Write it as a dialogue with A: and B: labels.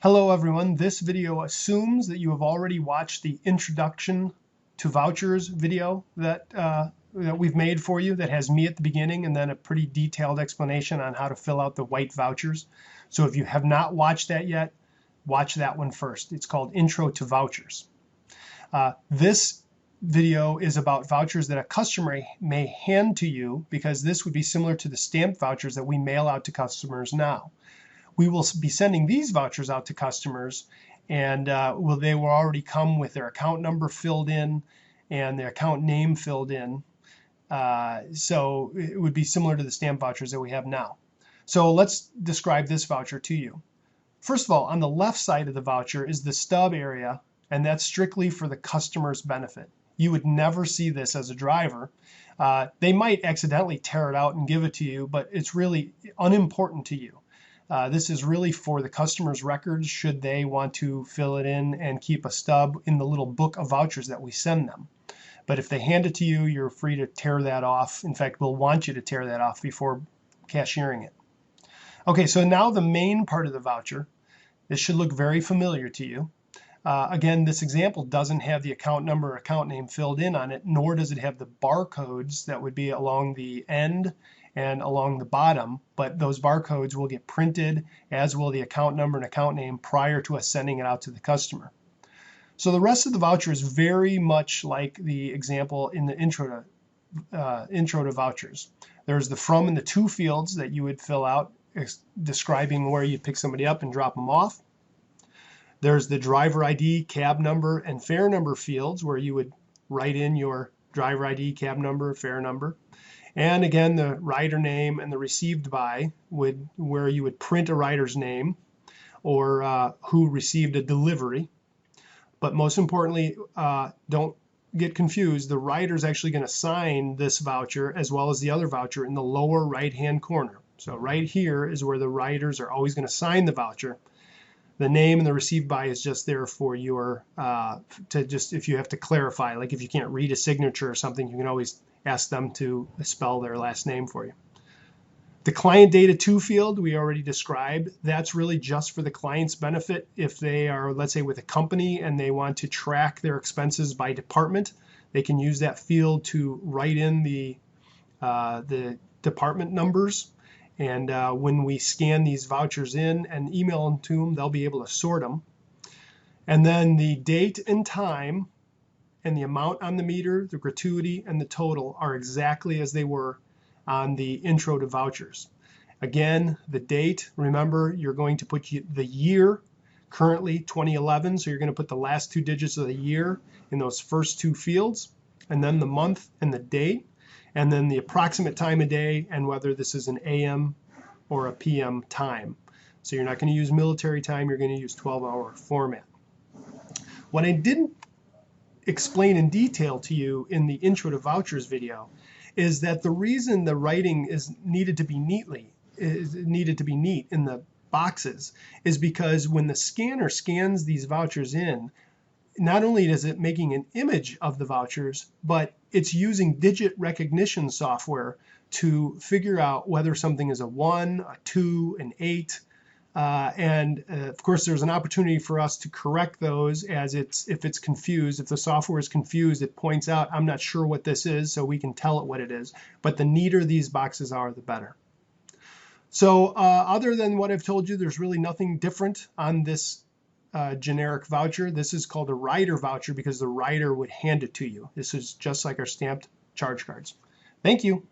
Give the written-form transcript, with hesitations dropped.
A: Hello everyone, this video assumes that you have already watched the introduction to vouchers video that we've made for you that has me at the beginning and then a pretty detailed explanation on how to fill out the white vouchers. So if you have not watched that yet, watch that one first. It's called Intro to Vouchers. This video is about vouchers that a customer may hand to you, because this would be similar to the stamped vouchers that we mail out to customers now. We will be sending these vouchers out to customers, and they will already come with their account number filled in and their account name filled in. So it would be similar to the stamp vouchers that we have now. So let's describe this voucher to you. First of all, on the left side of the voucher is the stub area, and that's strictly for the customer's benefit. You would never see this as a driver. They might accidentally tear it out and give it to you, but it's really unimportant to you. This is really for the customer's records should they want to fill it in and keep a stub in the little book of vouchers that we send them. But if they hand it to you, you're free to tear that off. In fact, we'll want you to tear that off before cashiering it. Okay, so now the main part of the voucher. This should look very familiar to you. Again, this example doesn't have the account number or account name filled in on it, nor does it have the barcodes that would be along the end and along the bottom, but those barcodes will get printed, as will the account number and account name, prior to us sending it out to the customer. So the rest of the voucher is very much like the example in the intro to vouchers. There's the from and the to fields that you would fill out, describing where you pick somebody up and drop them off. There's the driver ID, cab number, and fare number fields where you would write in your driver ID, cab number, fare number. And again, the rider name and the received by, where you would print a rider's name or who received a delivery. But most importantly, don't get confused. The rider is actually going to sign this voucher as well as the other voucher in the lower right-hand corner. So right here is where the riders are always going to sign the voucher. The name and the received by is just there for your, if you have to clarify, like if you can't read a signature or something, you can always ask them to spell their last name for you. The client data to field we already described. That's really just for the client's benefit. If they are, let's say, with a company and they want to track their expenses by department, they can use that field to write in the department numbers. And when we scan these vouchers in and email them to them, they'll be able to sort them. And then the date and time and the amount on the meter, the gratuity, and the total are exactly as they were on the intro to vouchers. Again, the date, remember, you're going to put the year, currently 2011, so you're going to put the last two digits of the year in those first two fields, and then the month and the date, and then the approximate time of day and whether this is an AM or a PM time. So you're not going to use military time, you're going to use 12-hour format. What I didn't explain in detail to you in the intro to vouchers video is that the reason the writing is needed to be neat in the boxes is because when the scanner scans these vouchers in, not only is it making an image of the vouchers, but it's using digit recognition software to figure out whether something is a 1, a 2, an 8. Of course, there's an opportunity for us to correct those if it's confused. If the software is confused, it points out, I'm not sure what this is, so we can tell it what it is. But the neater these boxes are, the better. So other than what I've told you, there's really nothing different on this generic voucher. This is called a rider voucher because the rider would hand it to you. This is just like our stamped charge cards. Thank you.